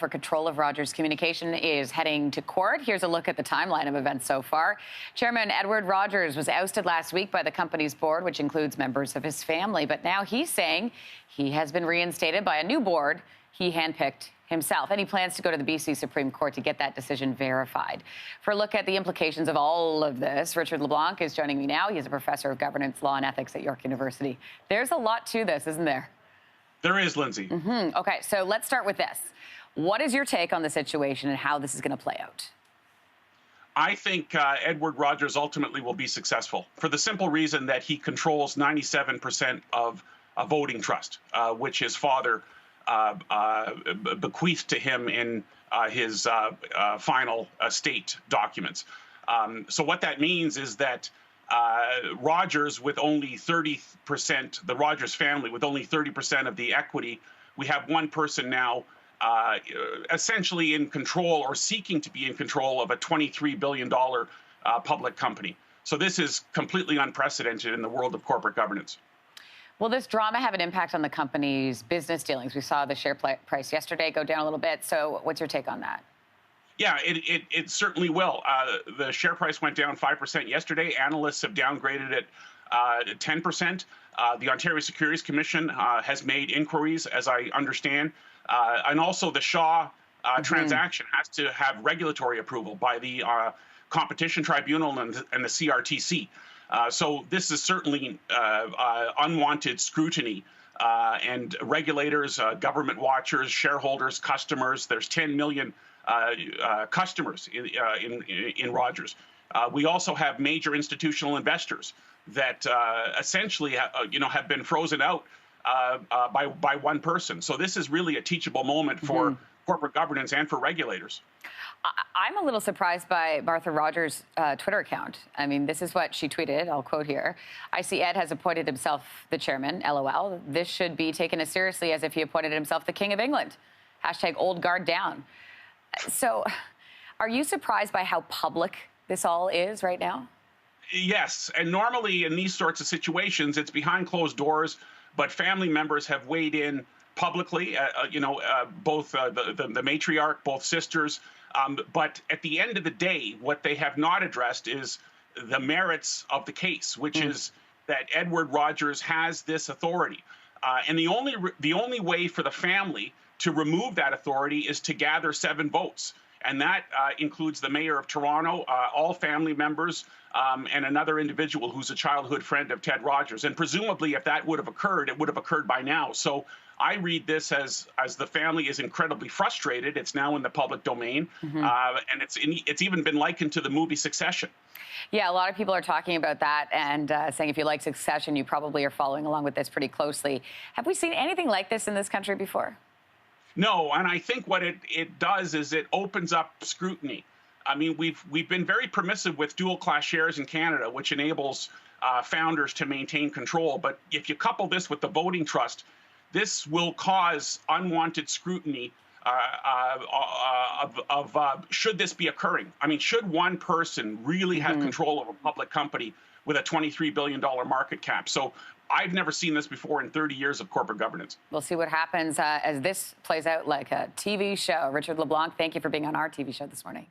for control of Rogers Communication is heading to court. Here's a look at the timeline of events so far. Chairman Edward Rogers was ousted last week by the company's board, which includes members of his family. But now he's saying he has been reinstated by a new board he handpicked himself. And he plans to go to the BC Supreme Court to get that decision verified. For a look at the implications of all of this, Richard LeBlanc is joining me now. He's a professor of governance, law and ethics at York University. There's a lot to this, isn't there? There is, Lindsay. Okay, so let's start with this. What is your take on the situation and how this is going to play out? I think Edward Rogers ultimately will be successful for the simple reason that he controls 97% of a voting trust, which his father bequeathed to him in his final estate documents. So what that means is that Rogers with only 30%, the Rogers family with only 30% of the equity, we have one person now essentially in control or seeking to be in control of a $23 billion public company. So this is completely unprecedented in the world of corporate governance. Will this drama have an impact on the company's business dealings? We saw the share price yesterday go down a little bit. So what's your take on that? Yeah, it certainly will. The share price went down 5% yesterday. Analysts have downgraded it 10%. The Ontario Securities Commission has made inquiries, as I understand. And also the Shaw transaction has to have regulatory approval by the Competition Tribunal and the CRTC. So this is certainly unwanted scrutiny. And regulators, government watchers, shareholders, customers. There's 10 million customers in Rogers. We also have major institutional investors that essentially, have been frozen out by one person. So this is really a teachable moment for corporate governance and for regulators. I'm a little surprised by Martha Rogers' Twitter account. I mean, this is what she tweeted. I'll quote here. I see Ed has appointed himself the chairman, LOL. This should be taken as seriously as if he appointed himself the King of England. Hashtag old guard down. So are you surprised by how public this all is right now? Yes. And normally in these sorts of situations, it's behind closed doors, but family members have weighed in publicly, both the matriarch, both sisters. But at the end of the day, what they have not addressed is the merits of the case, which is that Edward Rogers has this authority. And the only way for the family to remove that authority is to gather 7 votes. And that includes the mayor of Toronto, all family members, and another individual who's a childhood friend of Ted Rogers. And presumably, if that would have occurred, it would have occurred by now. So I read this as the family is incredibly frustrated. It's now in the public domain, and it's even been likened to the movie Succession. Yeah, a lot of people are talking about that and saying if you like Succession, you probably are following along with this pretty closely. Have we seen anything like this in this country before? No, and I think what it does is it opens up scrutiny. I mean, we've been very permissive with dual class shares in Canada, which enables founders to maintain control. But if you couple this with the voting trust, this will cause unwanted scrutiny of should this be occurring? I mean, should one person really have control of a public company with a $23 billion market cap? So I've never seen this before in 30 years of corporate governance. We'll see what happens as this plays out like a TV show. Richard LeBlanc, thank you for being on our TV show this morning.